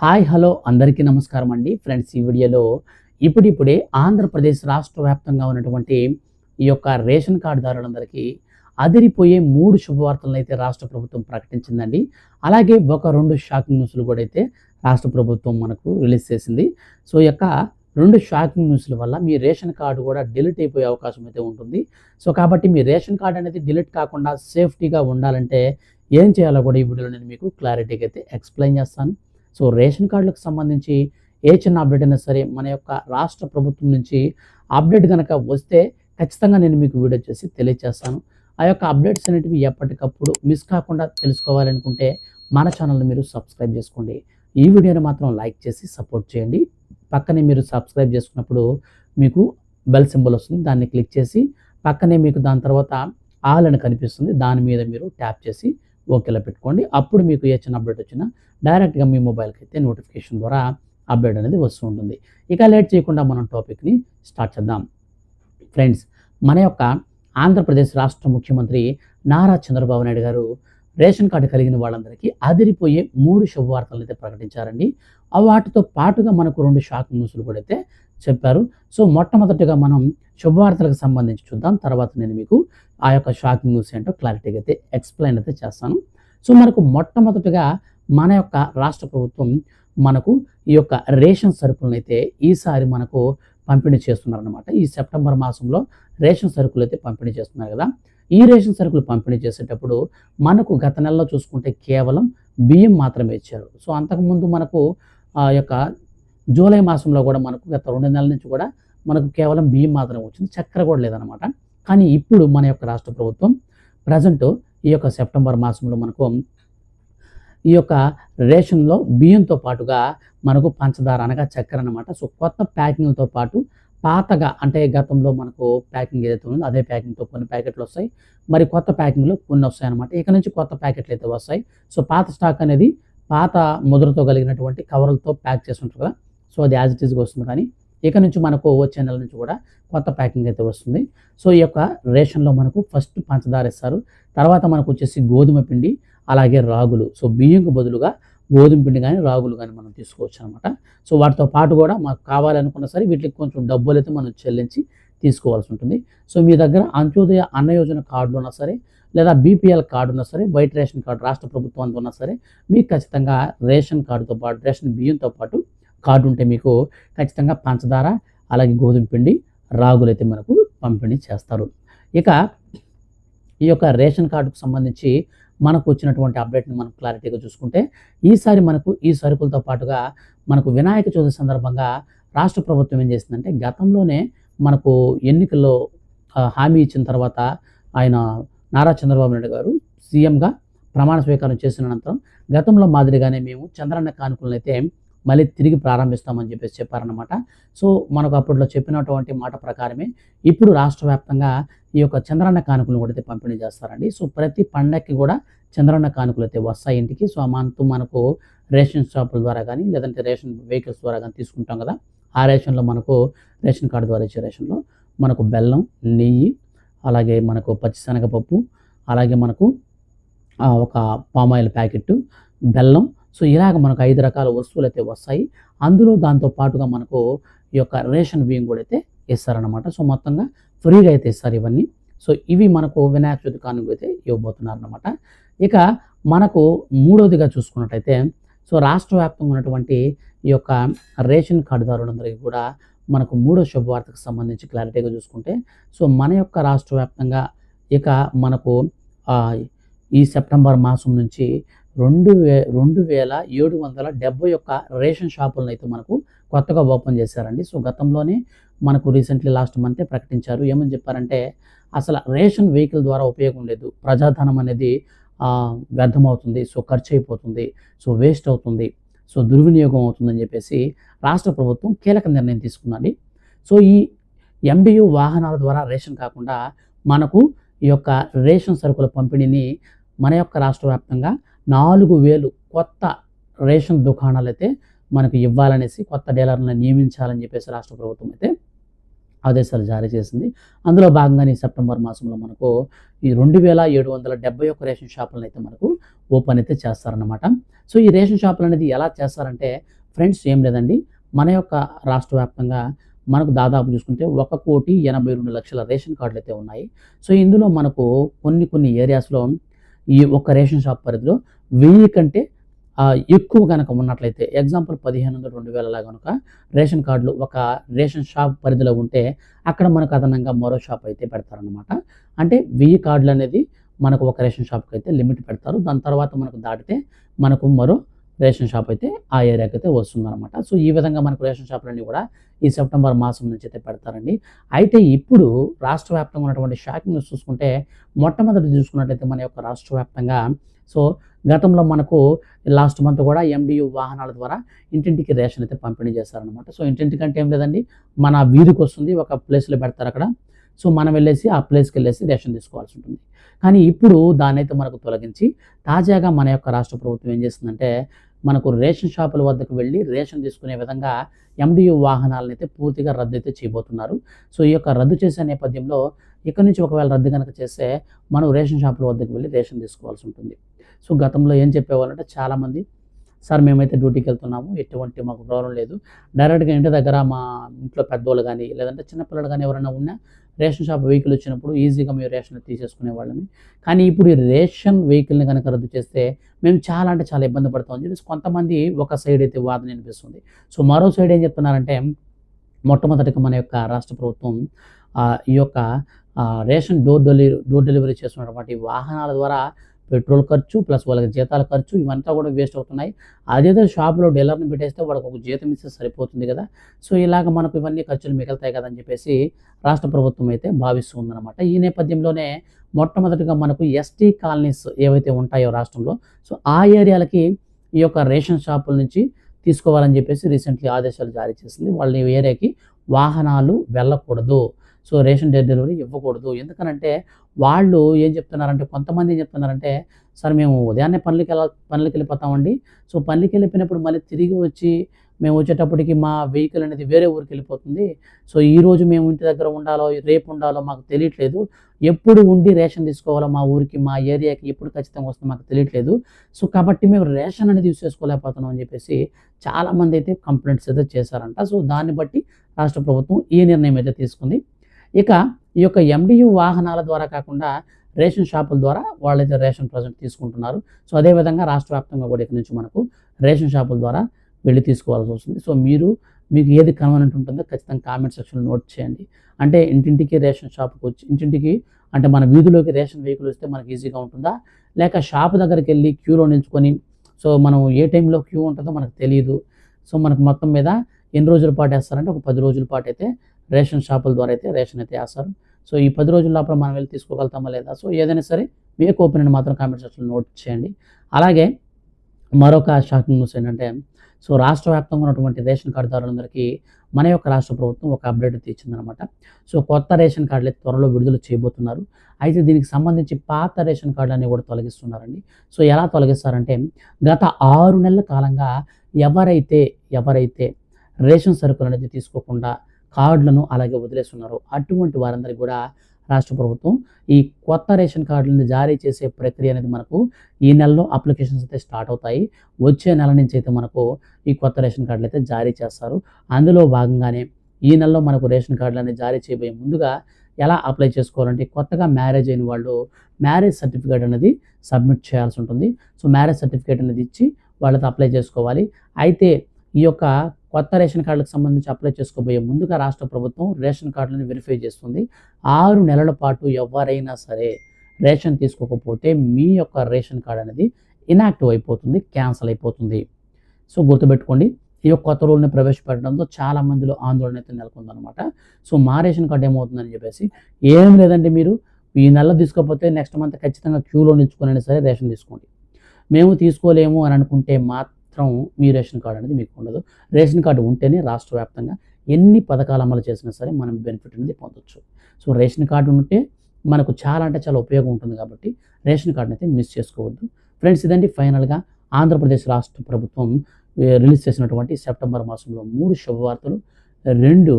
Hi hello అందరికీ నమస్కారం అండి ఫ్రెండ్స్. ఈ వీడియోలో ఇప్పుడిప్పుడే ఆంధ్రప్రదేశ్ రాష్ట్ర వ్యాప్తంగా ఉన్నటువంటి ఈ యొక్క రేషన్ కార్డుదారులందరికీ అదిరిపోయే 3 శుభవార్తలను అయితే రాష్ట్ర ప్రభుత్వం ప్రకటించిందండి. అలాగే ఒక 2 షాకింగ్ న్యూస్లు కూడా అయితే రాష్ట్ర ప్రభుత్వం మనకు రిలీజ్ చేసింది. సో ఈ యొక్క 2 షాకింగ్ న్యూస్ల వల్ల మీ రేషన్ కార్డు కూడా డిలీట్ అయిపోయే అవకాశం అయితే ఉంటుంది. సో కాబట్టి మీ రేషన్ కార్డు అనేది డిలీట్ కాకుండా సేఫ్టీగా ఉండాలంటే ఏం చేయాలో కూడా ఈ వీడియోలో నేను మీకు క్లారిటీగా అయితే ఎక్స్ప్లెయిన్ చేస్తాను. సో రేషన్ కార్డులకు సంబంధించి ఏ చిన్న అప్డేట్ అయినా సరే మన యొక్క రాష్ట్ర ప్రభుత్వం నుంచి అప్డేట్ కనుక వస్తే ఖచ్చితంగా నేను మీకు వీడియో చేసి తెలియజేస్తాను. ఆ యొక్క అప్డేట్స్ అనేటివి ఎప్పటికప్పుడు మిస్ కాకుండా తెలుసుకోవాలనుకుంటే మన ఛానల్ని మీరు సబ్స్క్రైబ్ చేసుకోండి. ఈ వీడియోని మాత్రం లైక్ చేసి సపోర్ట్ చేయండి. పక్కనే మీరు సబ్స్క్రైబ్ చేసుకున్నప్పుడు మీకు బెల్ సింబల్ వస్తుంది, దాన్ని క్లిక్ చేసి పక్కనే మీకు దాని తర్వాత ఆల్ అని కనిపిస్తుంది, దాని మీద మీరు ట్యాప్ చేసి ఓకేలా పెట్టుకోండి. అప్పుడు మీకు ఏ చిన్న అప్డేట్ వచ్చినా డైరెక్ట్గా మీ మొబైల్కి అయితే నోటిఫికేషన్ ద్వారా అప్డేట్ అనేది వస్తూ ఉంటుంది. ఇక లేట్ చేయకుండా మనం టాపిక్ని స్టార్ట్ చేద్దాం. ఫ్రెండ్స్, మన యొక్క ఆంధ్రప్రదేశ్ రాష్ట్ర ముఖ్యమంత్రి నారా చంద్రబాబు నాయుడు గారు రేషన్ కార్డు కలిగిన వాళ్ళందరికీ అదిరిపోయే 3 శుభవార్తలను అయితే ప్రకటించారండి. వాటితో పాటుగా మనకు 2 షాకింగ్ న్యూస్లు కూడా అయితే చెప్పారు. సో మొట్టమొదటిగా మనం శుభవార్తలకు సంబంధించి చూద్దాం. తర్వాత నేను మీకు ఆ యొక్క షాకింగ్ న్యూస్ ఏంటో క్లారిటీగా అయితే ఎక్స్ప్లెయిన్ అయితే చేస్తాను. సో మనకు మొట్టమొదటిగా మన యొక్క రాష్ట్ర ప్రభుత్వం మనకు ఈ యొక్క రేషన్ సరుకులను అయితే ఈసారి మనకు పంపిణీ చేస్తున్నారన్నమాట. ఈ సెప్టెంబర్ మాసంలో రేషన్ సరుకులు అయితే పంపిణీ చేస్తున్నారు కదా. ఈ రేషన్ సరుకులు పంపిణీ చేసేటప్పుడు మనకు గత నెలలో చూసుకుంటే కేవలం బియ్యం మాత్రమే ఇచ్చారు. సో అంతకుముందు మనకు ఆ యొక్క జూలై మాసంలో కూడా మనకు గత 2 నెలల నుంచి కూడా మనకు కేవలం బియ్యం మాత్రమే వచ్చింది, చక్కెర కూడా లేదనమాట. కానీ ఇప్పుడు మన యొక్క రాష్ట్ర ప్రభుత్వం ప్రజెంట్ ఈ యొక్క సెప్టెంబర్ మాసంలో మనకు ఈ యొక్క రేషన్లో బియ్యంతో పాటుగా మనకు పంచదార అనగా చక్కెర అనమాట. సో కొత్త ప్యాకింగ్తో పాటు పాతగా అంటే గతంలో మనకు ప్యాకింగ్ ఏదైతే ఉందో అదే ప్యాకింగ్తో కొన్ని ప్యాకెట్లు వస్తాయి, మరి కొత్త ప్యాకింగ్లో కొన్ని వస్తాయి అనమాట. ఇక నుంచి కొత్త ప్యాకెట్లు అయితే వస్తాయి. సో పాత స్టాక్ అనేది పాత ముద్రతో కలిగినటువంటి కవర్లతో ప్యాక్ చేసి ఉంటారు కదా, సో అది యాజ్ ఇట్ ఈస్గా వస్తుంది. కానీ ఇక నుంచి మనకు వచ్చే నెల నుంచి కూడా కొత్త ప్యాకింగ్ అయితే వస్తుంది. సో ఈ యొక్క రేషన్లో మనకు ఫస్ట్ పంచదార ఇస్తారు, తర్వాత మనకు వచ్చేసి గోధుమ పిండి, అలాగే రాగులు. సో బియ్యంకు బదులుగా గోధుమ పిండి కానీ రాగులు కానీ మనం తీసుకోవచ్చు అనమాట. సో వాటితో పాటు కూడా మాకు కావాలనుకున్నా సరే వీటికి కొంచెం డబ్బులు అయితే మనం చెల్లించి తీసుకోవాల్సి ఉంటుంది. సో మీ దగ్గర అంత్యోదయ అన్న యోజన కార్డులు ఉన్నా సరే, లేదా బీపీఎల్ కార్డు ఉన్నా సరే, వైట్ రేషన్ కార్డు రాష్ట్ర ప్రభుత్వం ఉన్నా సరే, మీకు ఖచ్చితంగా రేషన్ కార్డుతో పాటు రేషన్ బియ్యంతో పాటు కార్డు ఉంటే మీకు ఖచ్చితంగా పంచదార, అలాగే గోధుమ పిండి, రాగులు అయితే మనకు పంపిణీ చేస్తారు. ఇక ఈ యొక్క రేషన్ కార్డుకు సంబంధించి మనకు వచ్చినటువంటి అప్డేట్ని మనం క్లారిటీగా చూసుకుంటే ఈసారి మనకు ఈ సరుకులతో పాటుగా మనకు వినాయక చవితి సందర్భంగా రాష్ట్ర ప్రభుత్వం ఏం చేసిందంటే, గతంలోనే మనకు ఎన్నికల్లో హామీ ఇచ్చిన తర్వాత ఆయన నారా చంద్రబాబు నాయుడు గారు సీఎంగా ప్రమాణ స్వీకారం చేసిన అనంతరం గతంలో మాదిరిగానే మేము చంద్రన్న కానుకలను అయితే మళ్ళీ తిరిగి ప్రారంభిస్తామని చెప్పేసి చెప్పారనమాట. సో మనకు అప్పట్లో చెప్పినటువంటి మాట ప్రకారమే ఇప్పుడు రాష్ట్ర వ్యాప్తంగా ఈ యొక్క చంద్రన్న కానుకలను కూడా అయితే పంపిణీ చేస్తారండి. సో ప్రతి పండగకి కూడా చంద్రన్న కానుకలు అయితే వస్తాయి ఇంటికి. సో ఆ మంత్ మనకు రేషన్ షాపుల ద్వారా కానీ లేదంటే రేషన్ వెహికల్స్ ద్వారా కానీ తీసుకుంటాం కదా, ఆ రేషన్లో మనకు రేషన్ కార్డు ద్వారా ఇచ్చే రేషన్లో మనకు బెల్లం, నెయ్యి, అలాగే మనకు పచ్చిశనగపప్పు, అలాగే మనకు ఒక పామాయిల్ ప్యాకెట్, బెల్లం, సో ఇలాగ మనకు 5 రకాల వస్తువులు అయితే వస్తాయి. అందులో దాంతో పాటుగా మనకు ఈ యొక్క రేషన్ బియ్యం కూడా అయితే ఇస్తారనమాట. సో మొత్తంగా ఫ్రీగా అయితే ఇస్తారు ఇవన్నీ. సో ఇవి మనకు వినాయక చవితి కానుక అయితే ఇవ్వబోతున్నారనమాట. ఇక మనకు మూడోదిగా చూసుకున్నట్టయితే, సో రాష్ట్ర వ్యాప్తంగా ఉన్నటువంటి ఈ యొక్క రేషన్ కార్డుదారులందరికీ కూడా మనకు 3వ శుభవార్తకు సంబంధించి క్లారిటీగా చూసుకుంటే, సో మన యొక్క రాష్ట్ర వ్యాప్తంగా ఇక మనకు ఈ సెప్టెంబర్ మాసం నుంచి 2771 రేషన్ షాపులను అయితే మనకు కొత్తగా ఓపెన్ చేశారండి. సో గతంలోనే మనకు రీసెంట్లీ లాస్ట్ మంతే ప్రకటించారు. ఏమని చెప్పారంటే, అసలు రేషన్ వెహికల్ ద్వారా ఉపయోగం లేదు, ప్రజాధనం అనేది వ్యర్థమవుతుంది, సో ఖర్చు అయిపోతుంది, సో వేస్ట్ అవుతుంది, సో దుర్వినియోగం అవుతుందని చెప్పేసి రాష్ట్ర ప్రభుత్వం కీలక నిర్ణయం తీసుకుందండి. సో ఈ ఎండియు వాహనాల ద్వారా రేషన్ కాకుండా మనకు ఈ యొక్క రేషన్ సరుకుల పంపిణీని మన యొక్క రాష్ట్ర వ్యాప్తంగా 4000 కొత్త రేషన్ దుకాణాలు అయితే మనకు ఇవ్వాలనేసి, కొత్త డీలర్లను నియమించాలని చెప్పేసి రాష్ట్ర ప్రభుత్వం అయితే ఆదేశాలు జారీ చేసింది. అందులో భాగంగానే ఈ సెప్టెంబర్ మాసంలో మనకు ఈ 2771 రేషన్ షాపులనైతే మనకు ఓపెన్ అయితే చేస్తారనమాట. సో ఈ రేషన్ షాపులనేది ఎలా చేస్తారంటే ఫ్రెండ్స్ ఏం లేదండి. మన యొక్క రాష్ట్ర వ్యాప్తంగా మనకు దాదాపు చూసుకుంటే 1,82,00,000 రేషన్ కార్డులైతే ఉన్నాయి. సో ఇందులో మనకు కొన్ని ఏరియాస్‌లో ఈ ఒక్క రేషన్ షాప్ పరిధిలో 1000 కంటే ఎక్కువ గనక ఉన్నట్లయితే ఎగ్జాంపుల్ 1500, 2000 గనుక రేషన్ కార్డులు ఒక రేషన్ షాప్ పరిధిలో ఉంటే అక్కడ మనకు అదనంగా మరో షాప్ అయితే పెడతారనమాట. అంటే 1000 కార్డులనేది మనకు ఒక రేషన్ షాప్‌కైతే లిమిట్ పెడతారు. దాని తర్వాత మనకు దాటితే మనకు మరో రేషన్ షాప్ అయితే ఆ ఏరియాకైతే వస్తుందనమాట. సో ఈ విధంగా మనకు రేషన్ షాపులన్నీ కూడా ఈ సెప్టెంబర్ మాసం నుంచి అయితే పెడతారండి. అయితే ఇప్పుడు రాష్ట్ర వ్యాప్తంగా ఉన్నటువంటి షాకింగ్ న్యూస్ చూసుకుంటే మొట్టమొదటి చూసుకున్నట్లయితే మన యొక్క రాష్ట్ర వ్యాప్తంగా సో గతంలో మనకు లాస్ట్ మంత్ కూడా ఎండియు వాహనాల ద్వారా ఇంటింటికి రేషన్ అయితే పంపిణీ చేస్తారనమాట. సో ఇంటింటికంటే ఏం లేదండి, మన వీధికి వస్తుంది, ఒక ప్లేస్‌లో పెడతారు అక్కడ. సో మనం వెళ్ళేసి ఆ ప్లేస్‌కి వెళ్ళేసి రేషన్ తీసుకోవాల్సి ఉంటుంది. కానీ ఇప్పుడు దాన్నైతే మనకు తొలగించి తాజాగా మన యొక్క రాష్ట్ర ప్రభుత్వం ఏం చేస్తుందంటే మనకు రేషన్ షాపుల వద్దకు వెళ్ళి రేషన్ తీసుకునే విధంగా ఎండియు వాహనాలనైతే పూర్తిగా రద్దు అయితే చేయబోతున్నారు. సో ఈ యొక్క రద్దు చేసే నేపథ్యంలో ఇక్కడి నుంచి ఒకవేళ రద్దు కనుక చేస్తే మనం రేషన్ షాపుల వద్దకు వెళ్ళి రేషన్ తీసుకోవాల్సి ఉంటుంది. సో గతంలో ఏం చెప్పేవాళ్ళంటే చాలామంది, సార్ మేమైతే డ్యూటీకి వెళ్తున్నాము, ఎటువంటి మాకు ప్రాబ్లం లేదు, డైరెక్ట్గా ఇంటి దగ్గర మా ఇంట్లో పెద్దోళ్ళు కానీ లేదంటే చిన్నపిల్లలు కానీ ఎవరైనా ఉన్నా రేషన్ షాప్ వెహికల్ వచ్చినప్పుడు ఈజీగా మేము రేషన్ తీసేసుకునే వాళ్ళమి. కానీ ఇప్పుడు ఈ రేషన్ వెహికల్ని కనుక రద్దు చేస్తే మేము చాలా అంటే చాలా ఇబ్బంది పడతామని చెప్పేసి కొంతమంది ఒక సైడ్ అయితే వాదన వినిపిస్తుంది. సో మరో సైడ్ ఏం చెప్తున్నారంటే మొట్టమొదటిగా మన యొక్క రాష్ట్ర ప్రభుత్వం ఈ యొక్క రేషన్ డోర్ డెలివరీ చేస్తున్నటువంటి వాహనాల ద్వారా పెట్రోల్ ఖర్చు ప్లస్ వాళ్ళకి జీతాల ఖర్చు ఇవంతా కూడా వేస్ట్ అవుతున్నాయి. అదేదో షాప్‌లో డీలర్‌ని పెట్టేస్తే వాడికి ఒక జీతం ఇస్తే సరిపోతుంది కదా! సో ఇలాగ మనకు ఇవన్నీ ఖర్చులు మిగులుతాయి కదా అని చెప్పేసి రాష్ట్ర ప్రభుత్వం అయితే భావిస్తూ ఉందన్నమాట. ఈ నేపథ్యంలోనే మొట్టమొదటిగా మనకు ఎస్టీ కాలనీస్ ఏవైతే ఉంటాయో రాష్ట్రంలో, సో ఆ ఏరియాలకి ఈ యొక్క రేషన్ షాపుల నుంచి తీసుకోవాలని చెప్పేసి రీసెంట్‌లీ ఆదేశాలు జారీ చేసింది. వాళ్ళ ఏరియాకి వాహనాలు వెళ్ళకూడదు. సో రేషన్ డెలివరీ ఇవ్వకూడదు. ఎందుకనంటే వాళ్ళు ఏం చెప్తున్నారంటే కొంతమంది ఏం చెప్తున్నారంటే, సార్ మేము ఉదయాన్నే పనులకెళ్ళిపోతామండి. సో పనులకెళ్ళిపోయినప్పుడు మళ్ళీ తిరిగి వచ్చి మేము వచ్చేటప్పటికి మా వెహికల్ అనేది వేరే ఊరికెళ్ళిపోతుంది. సో ఈరోజు మేము ఇంటి దగ్గర ఉండాలో, రేపు ఉండాలో మాకు తెలియట్లేదు. ఎప్పుడు ఉండి రేషన్ తీసుకోవాలో మా ఊరికి, మా ఏరియాకి ఎప్పుడు ఖచ్చితంగా వస్తుందో మాకు తెలియట్లేదు. సో కాబట్టి మేము రేషన్ అనేది యూజ్ చేసుకోలేకపోతున్నాం అని చెప్పేసి చాలామంది అయితే కంప్లైంట్స్ అయితే చేశారంట. సో దాన్ని బట్టి రాష్ట్ర ప్రభుత్వం ఈ నిర్ణయం అయితే తీసుకుంది. ఇక ఈ యొక్క ఎండియు వాహనాల ద్వారా కాకుండా రేషన్ షాపుల ద్వారా వాళ్ళైతే రేషన్ ప్రజెంట్ తీసుకుంటున్నారు. సో అదేవిధంగా రాష్ట్ర వ్యాప్తంగా కూడా ఇక్కడి నుంచి మనకు రేషన్ షాపుల ద్వారా వెళ్ళి తీసుకోవాల్సి వస్తుంది. సో మీకు ఏది కన్వీనియంట్ ఉంటుందో ఖచ్చితంగా కామెంట్ సెక్షన్‌లో నోట్ చేయండి. అంటే ఇంటింటికి రేషన్ షాప్‌కి వచ్చి ఇంటింటికి అంటే మన వీధిలోకి రేషన్ వెహికల్ వస్తే మనకి ఈజీగా ఉంటుందా? లేక షాప్ దగ్గరికెళ్ళి క్యూలో నిల్చుకొని సో మనం ఏ టైంలో క్యూ ఉంటుందో మనకు తెలీదు. సో మనకు మొత్తం మీద ఎన్ని రోజుల పాటు ఏస్తారంటే ఒక 10 రోజుల పాటు అయితే రేషన్ షాపుల ద్వారా అయితే రేషన్ అయితే ఏస్తారు. సో ఈ 10 రోజుల లోపల మనం వెళ్ళి తీసుకోగలుగుతామా లేదా? సో ఏదైనా సరే మీ యొక్క ఒపీనియన్ మాత్రం కామెంట్ సెక్షన్‌లో నోట్ చేయండి. అలాగే మరొక షాకింగ్ న్యూస్ ఏంటంటే సో రాష్ట్ర వ్యాప్తంగా ఉన్నటువంటి రేషన్ కార్డుదారులందరికీ మన యొక్క రాష్ట్ర ప్రభుత్వం ఒక అప్డేట్ అయితే ఇచ్చిందనమాట. సో కొత్త రేషన్ కార్డులు అయితే త్వరలో విడుదల చేయబోతున్నారు. అయితే దీనికి సంబంధించి పాత రేషన్ కార్డులన్నీ కూడా తొలగిస్తున్నారండి. సో ఎలా తొలగిస్తారంటే గత 6 నెలల కాలంగా ఎవరైతే రేషన్ సరుకులు అనేది తీసుకోకుండా కార్డులను అలాగే వదిలేస్తున్నారో అటువంటి వారందరికీ కూడా రాష్ట్ర ప్రభుత్వం ఈ కొత్త రేషన్ కార్డులను జారీ చేసే ప్రక్రియ అనేది మనకు ఈ నెలలో అప్లికేషన్స్ అయితే స్టార్ట్ అవుతాయి. వచ్చే నెల నుంచి అయితే మనకు ఈ కొత్త రేషన్ కార్డులు అయితే జారీ చేస్తారు. అందులో భాగంగానే ఈ నెలలో మనకు రేషన్ కార్డులు అనేది జారీ చేయబోయే ముందుగా ఎలా అప్లై చేసుకోవాలంటే కొత్తగా మ్యారేజ్ అయిన వాళ్ళు మ్యారేజ్ సర్టిఫికేట్ అనేది సబ్మిట్ చేయాల్సి ఉంటుంది. సో మ్యారేజ్ సర్టిఫికేట్ అనేది ఇచ్చి వాళ్ళతో అప్లై చేసుకోవాలి. అయితే ఈ యొక్క కొత్త రేషన్ కార్డులకు సంబంధించి అప్లై చేసుకోబోయే ముందుగా రాష్ట్ర ప్రభుత్వం రేషన్ కార్డులను వెరిఫై చేస్తుంది. 6 నెలల పాటు ఎవరైనా సరే రేషన్ తీసుకోకపోతే మీ యొక్క రేషన్ కార్డ్ అనేది ఇనాక్టివ్ అయిపోతుంది, క్యాన్సిల్ అయిపోతుంది. సో గుర్తుపెట్టుకోండి, ఈ యొక్క కొత్త రూల్ని ప్రవేశపెట్టడంతో చాలా మందిలో ఆందోళన అయితే నెలకొందనమాట. సో మా రేషన్ కార్డు ఏమవుతుందని చెప్పేసి ఏం లేదండి, మీరు ఈ నెల తీసుకోకపోతే నెక్స్ట్ మంత్ ఖచ్చితంగా క్యూలో నిల్చుకునైనా సరే రేషన్ తీసుకోండి. మేము తీసుకోలేము అని అనుకుంటే మాత్రం మీ రేషన్ కార్డు అనేది మీకు ఉండదు. రేషన్ కార్డు ఉంటేనే రాష్ట్ర వ్యాప్తంగా ఎన్ని పథకాలు అమలు చేసినా సరే మనం బెనిఫిట్ అనేది పొందొచ్చు. సో రేషన్ కార్డు ఉంటే మనకు చాలా అంటే చాలా ఉపయోగం ఉంటుంది కాబట్టి రేషన్ కార్డుని అయితే మిస్ చేసుకోవద్దు. ఫ్రెండ్స్, ఇదండి ఫైనల్గా ఆంధ్రప్రదేశ్ రాష్ట్ర ప్రభుత్వం రిలీజ్ చేసినటువంటి సెప్టెంబర్ మాసంలో 3 శుభవార్తలు, 2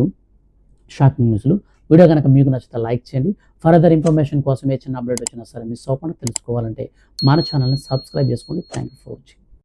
షాకింగ్ న్యూస్లు. వీడియో కనుక మీకు నచ్చితే లైక్ చేయండి. ఫర్దర్ ఇన్ఫర్మేషన్ కోసం ఏ చిన్న అప్డేట్ వచ్చినా సరే మిస్ అవ్వకుండా తెలుసుకోవాలంటే మన ఛానల్ని సబ్స్క్రైబ్ చేసుకోండి. Thank you for watching.